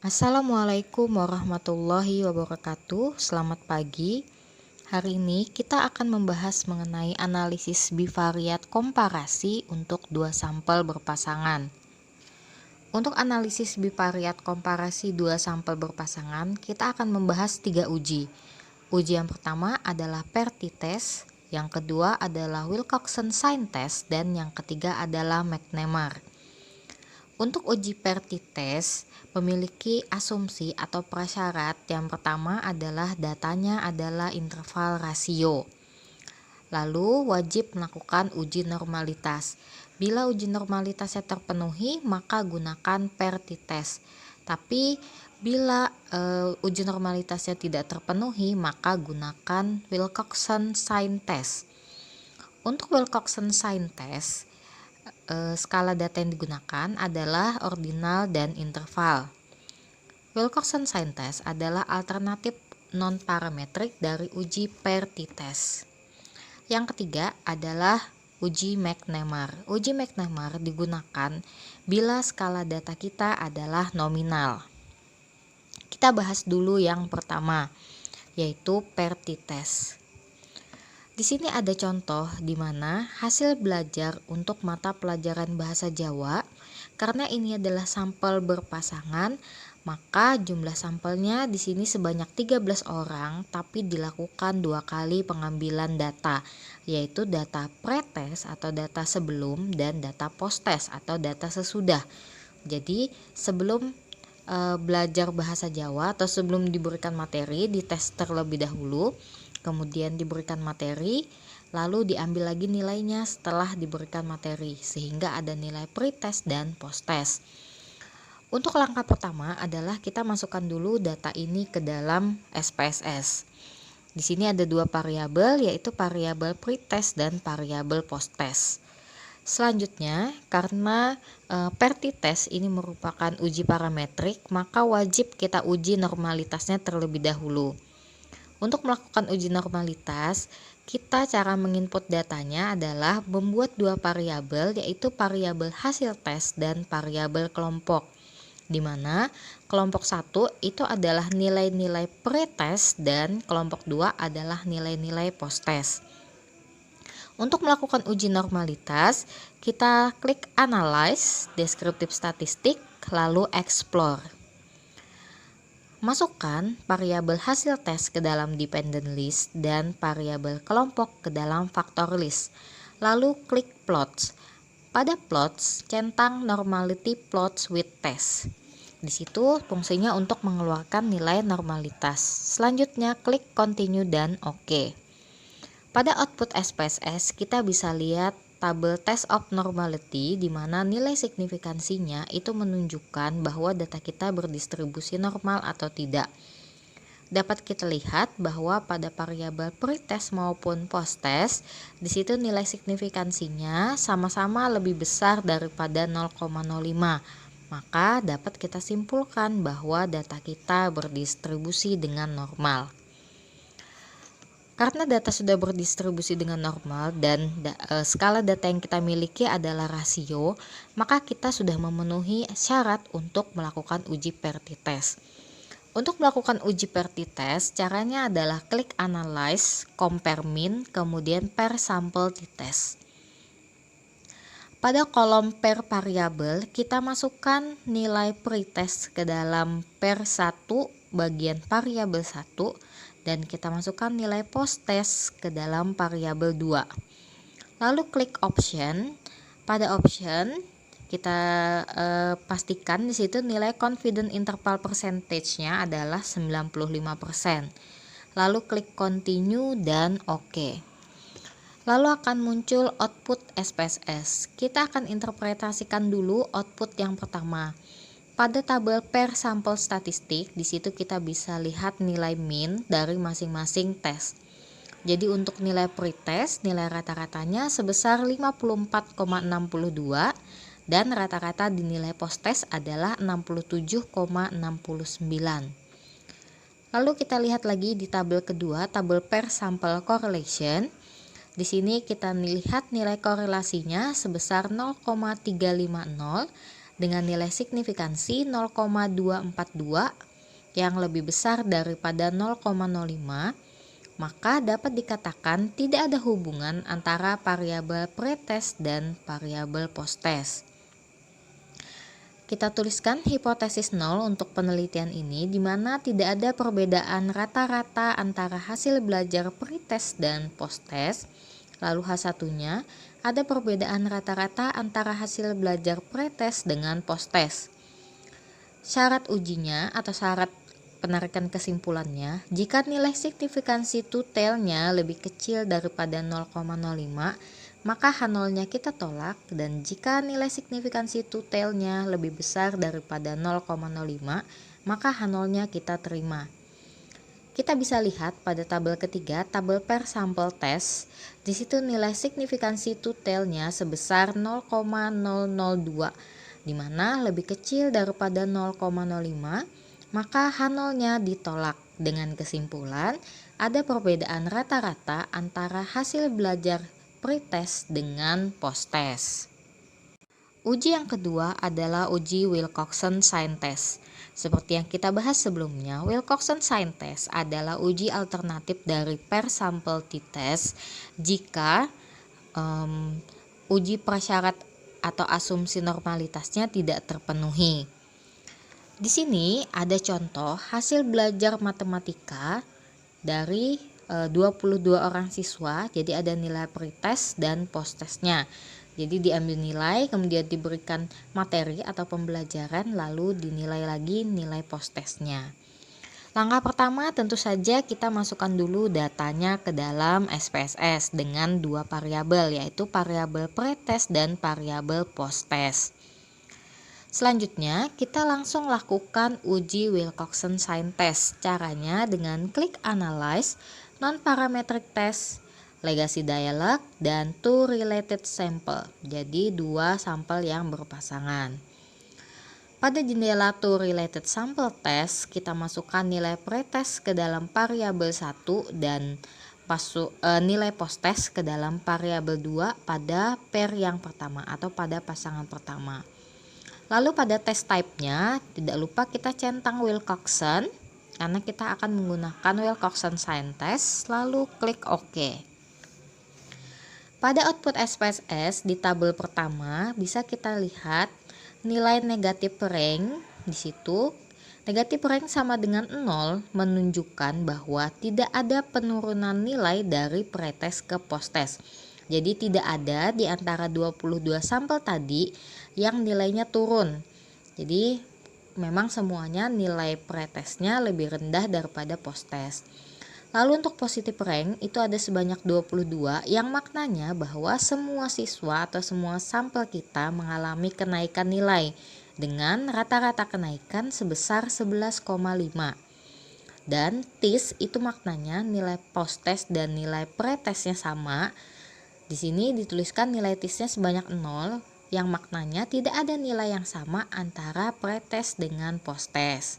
Assalamualaikum warahmatullahi wabarakatuh. Selamat pagi. Hari ini kita akan membahas mengenai analisis bivariat komparasi untuk dua sampel berpasangan. Untuk analisis bivariat komparasi dua sampel berpasangan, kita akan membahas 3 uji. Uji yang pertama adalah Perti test, yang kedua adalah Wilcoxon sign test, dan yang ketiga adalah McNemar. Untuk uji Perti test memiliki asumsi atau prasyarat. Yang pertama adalah datanya adalah interval rasio. Lalu wajib melakukan uji normalitas. Bila uji normalitasnya terpenuhi, maka gunakan Perti test. Tapi bila uji normalitasnya tidak terpenuhi, maka gunakan Wilcoxon sign test. Untuk Wilcoxon sign test, skala data yang digunakan adalah ordinal dan interval. Wilcoxon sign test adalah alternatif non-parametrik dari uji Perti test. Yang ketiga adalah uji McNemar. Uji McNemar digunakan bila skala data kita adalah nominal. Kita bahas dulu yang pertama, yaitu Perti test. Di sini ada contoh di mana hasil belajar untuk mata pelajaran bahasa Jawa, karena ini adalah sampel berpasangan, maka jumlah sampelnya di sini sebanyak 13 orang, tapi dilakukan 2 kali pengambilan data, yaitu data pretest atau data sebelum dan data posttest atau data sesudah. Jadi sebelum belajar bahasa Jawa atau sebelum diberikan materi, dites terlebih dahulu, kemudian diberikan materi, lalu diambil lagi nilainya setelah diberikan materi, sehingga ada nilai pretest dan posttest. Untuk langkah pertama adalah kita masukkan dulu data ini ke dalam SPSS. Di sini ada 2 variabel, yaitu variabel pretest dan variabel posttest. Selanjutnya, karena Perti test ini merupakan uji parametrik, maka wajib kita uji normalitasnya terlebih dahulu. Untuk melakukan uji normalitas, kita cara menginput datanya adalah membuat 2 variabel, yaitu variabel hasil tes dan variabel kelompok, di mana kelompok 1 itu adalah nilai-nilai pretest dan kelompok 2 adalah nilai-nilai posttest. Untuk melakukan uji normalitas, kita klik Analyze, Descriptive Statistic, lalu Explore. Masukkan variabel hasil tes ke dalam dependent list dan variabel kelompok ke dalam factor list. Lalu klik plots. Pada plots, centang normality plots with test. Di situ fungsinya untuk mengeluarkan nilai normalitas. Selanjutnya klik continue dan OK. Pada output SPSS kita bisa lihat tabel test of normality, di mana nilai signifikansinya itu menunjukkan bahwa data kita berdistribusi normal atau tidak. Dapat kita lihat bahwa pada variabel pretest maupun posttest, di situ nilai signifikansinya sama-sama lebih besar daripada 0,05. Maka dapat kita simpulkan bahwa data kita berdistribusi dengan normal. Karena data sudah berdistribusi dengan normal dan skala data yang kita miliki adalah rasio, maka kita sudah memenuhi syarat untuk melakukan uji Perti test. Untuk melakukan uji Perti test, caranya adalah klik Analyze, Compare Mean, kemudian Per Sample T-test. Pada kolom per variabel, kita masukkan nilai pretest ke dalam per 1 bagian variabel 1, dan kita masukkan nilai posttest ke dalam variabel 2. Lalu klik option. Pada option kita pastikan di situ nilai confidence interval percentage-nya adalah 95%. Lalu klik continue dan OK. Lalu akan muncul output SPSS. Kita akan interpretasikan dulu output yang pertama. Pada tabel per sampel statistik, di situ kita bisa lihat nilai mean dari masing-masing tes. Jadi untuk nilai pretest, nilai rata-ratanya sebesar 54,62 dan rata-rata di nilai posttest adalah 67,69. Lalu kita lihat lagi di tabel kedua, tabel per sampel correlation. Di sini kita lihat nilai korelasinya sebesar 0,350 dengan nilai signifikansi 0,242 yang lebih besar daripada 0,05, maka dapat dikatakan tidak ada hubungan antara variabel pretest dan variabel posttest. Kita tuliskan hipotesis 0 untuk penelitian ini, di mana tidak ada perbedaan rata-rata antara hasil belajar pretest dan posttest. Lalu H1-nya ada perbedaan rata-rata antara hasil belajar pretest dengan posttest. Syarat ujinya atau syarat penarikan kesimpulannya, jika nilai signifikansi two-tailnya lebih kecil daripada 0,05, maka H0-nya kita tolak, dan jika nilai signifikansi two-tailnya lebih besar daripada 0,05, maka H0-nya kita terima. Kita bisa lihat pada tabel ketiga, tabel per sampel test. Di situ nilai signifikansi two-tailnya sebesar 0,002, di mana lebih kecil daripada 0,05, maka H0-nya ditolak. Dengan kesimpulan, ada perbedaan rata-rata antara hasil belajar pretest dengan posttest. Uji yang kedua adalah uji Wilcoxon Sign Test. Seperti yang kita bahas sebelumnya, Wilcoxon Sign Test adalah uji alternatif dari per sampel t-test jika uji prasyarat atau asumsi normalitasnya tidak terpenuhi. Di sini ada contoh hasil belajar matematika dari 22 orang siswa. Jadi ada nilai pretest dan posttestnya. Jadi diambil nilai, kemudian diberikan materi atau pembelajaran, lalu dinilai lagi nilai posttestnya. Langkah pertama tentu saja kita masukkan dulu datanya ke dalam SPSS dengan dua variabel, yaitu variabel pretest dan variabel posttest. Selanjutnya kita langsung lakukan uji Wilcoxon Sign Test. Caranya dengan klik Analyze, Non-Parametric Test, Legacy Dialog, dan Two Related Sample. Jadi dua sampel yang berpasangan. Pada jendela Two Related Sample Test, kita masukkan nilai pretest ke dalam variabel 1 dan nilai posttest ke dalam variabel 2 pada pair yang pertama atau pada pasangan pertama. Lalu pada test type-nya, tidak lupa kita centang Wilcoxon karena kita akan menggunakan Wilcoxon Sign Test, lalu klik OK. Pada output SPSS di tabel pertama bisa kita lihat nilai negatif rank. Di situ negatif rank sama dengan 0 menunjukkan bahwa tidak ada penurunan nilai dari pretest ke posttest. Jadi tidak ada di antara 22 sampel tadi yang nilainya turun. Jadi memang semuanya nilai pretestnya lebih rendah daripada posttest. Lalu untuk positif rank itu ada sebanyak 22, yang maknanya bahwa semua siswa atau semua sampel kita mengalami kenaikan nilai dengan rata-rata kenaikan sebesar 11,5. Dan TIS itu maknanya nilai posttest dan nilai pretestnya sama. Di sini dituliskan nilai TIS-nya sebanyak 0, yang maknanya tidak ada nilai yang sama antara pretest dengan posttest.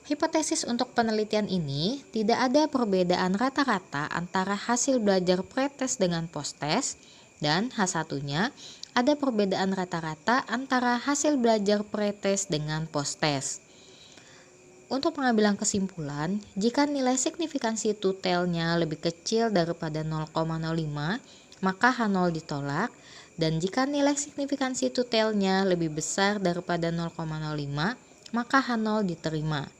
Hipotesis untuk penelitian ini, tidak ada perbedaan rata-rata antara hasil belajar pretest dengan posttest, dan H1-nya ada perbedaan rata-rata antara hasil belajar pretest dengan posttest. Untuk pengambilan kesimpulan, jika nilai signifikansi two-tailnya lebih kecil daripada 0,05, maka H0 ditolak, dan jika nilai signifikansi two-tailnya lebih besar daripada 0,05, maka H0 diterima.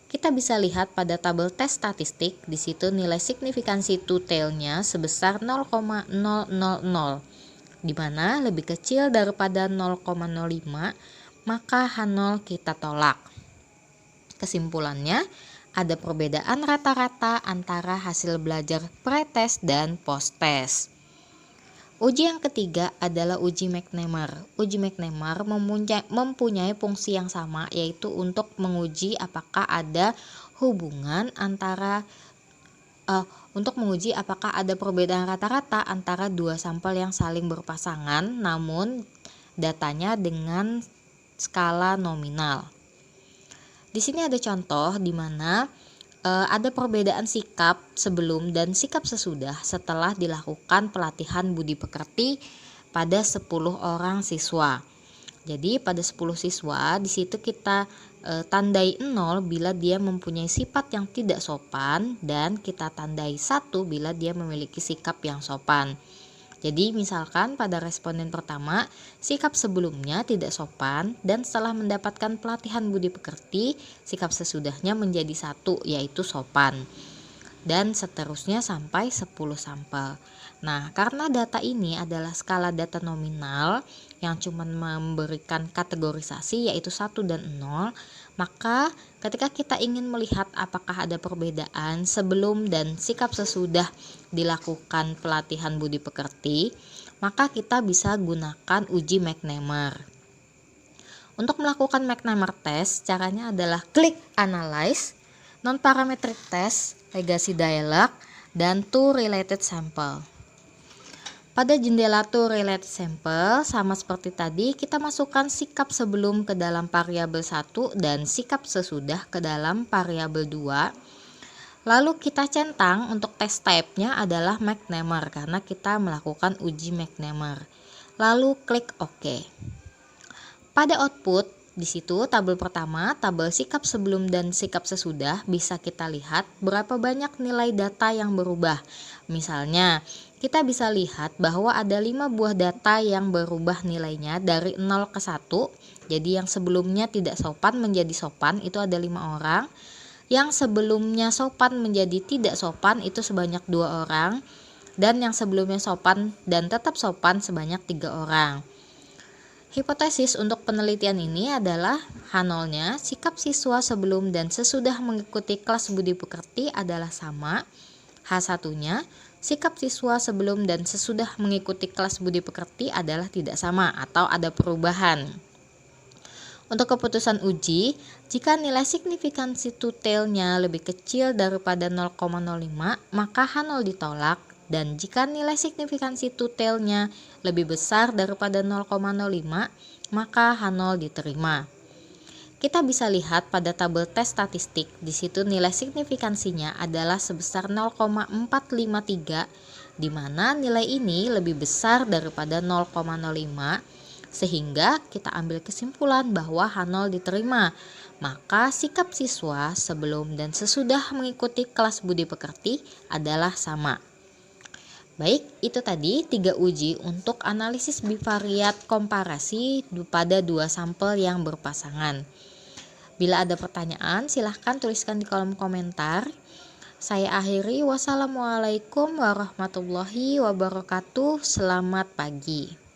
Kita bisa lihat pada tabel tes statistik, di situ nilai signifikansi two-tailnya sebesar 0,000, di mana lebih kecil daripada 0,05, maka H0 kita tolak. Kesimpulannya, ada perbedaan rata-rata antara hasil belajar pretest dan posttest. Uji yang ketiga adalah uji McNemar. Uji McNemar mempunyai fungsi yang sama, yaitu untuk menguji apakah ada hubungan antara apakah ada perbedaan rata-rata antara dua sampel yang saling berpasangan, namun datanya dengan skala nominal. Di sini ada contoh di mana ada perbedaan sikap sebelum dan sikap sesudah setelah dilakukan pelatihan budi pekerti pada 10 orang siswa. Jadi pada 10 siswa di situ kita tandai 0 bila dia mempunyai sifat yang tidak sopan dan kita tandai 1 bila dia memiliki sikap yang sopan. Jadi misalkan pada responden pertama, sikap sebelumnya tidak sopan dan setelah mendapatkan pelatihan budi pekerti, sikap sesudahnya menjadi 1 yaitu sopan. Dan seterusnya sampai 10 sampel. Nah, karena data ini adalah skala data nominal yang cuma memberikan kategorisasi yaitu 1 dan 0, maka ketika kita ingin melihat apakah ada perbedaan sebelum dan sikap sesudah dilakukan pelatihan budi pekerti, maka kita bisa gunakan uji McNamara. Untuk melakukan McNamara test, caranya adalah klik Analyze, Non-Parametric Test, Legacy Dialog, dan To Related Sample. Pada jendela To Related Sample, sama seperti tadi, kita masukkan sikap sebelum ke dalam variabel 1 dan sikap sesudah ke dalam variabel 2. Lalu kita centang untuk test type-nya adalah McNamara karena kita melakukan uji McNamara. Lalu klik OK. Pada output, di situ tabel pertama, tabel sikap sebelum dan sikap sesudah, bisa kita lihat berapa banyak nilai data yang berubah. Misalnya, kita bisa lihat bahwa ada 5 buah data yang berubah nilainya dari 0 ke 1. Jadi yang sebelumnya tidak sopan menjadi sopan itu ada 5 orang. Yang sebelumnya sopan menjadi tidak sopan itu sebanyak 2 orang. Dan yang sebelumnya sopan dan tetap sopan sebanyak 3 orang. Hipotesis untuk penelitian ini adalah H0-nya sikap siswa sebelum dan sesudah mengikuti kelas budi pekerti adalah sama. H1-nya sikap siswa sebelum dan sesudah mengikuti kelas budi pekerti adalah tidak sama atau ada perubahan. Untuk keputusan uji, jika nilai signifikansi to-tail-nya lebih kecil daripada 0,05, maka H0 ditolak. Dan jika nilai signifikansi to-tail-nya lebih besar daripada 0,05, maka H0 diterima. Kita bisa lihat pada tabel tes statistik, di situ nilai signifikansinya adalah sebesar 0,453, di mana nilai ini lebih besar daripada 0,05, sehingga kita ambil kesimpulan bahwa H0 diterima. Maka sikap siswa sebelum dan sesudah mengikuti kelas budi pekerti adalah sama. Baik, itu tadi 3 uji untuk analisis bivariat komparasi pada 2 sampel yang berpasangan. Bila ada pertanyaan, silahkan tuliskan di kolom komentar. Saya akhiri, wassalamualaikum warahmatullahi wabarakatuh. Selamat pagi.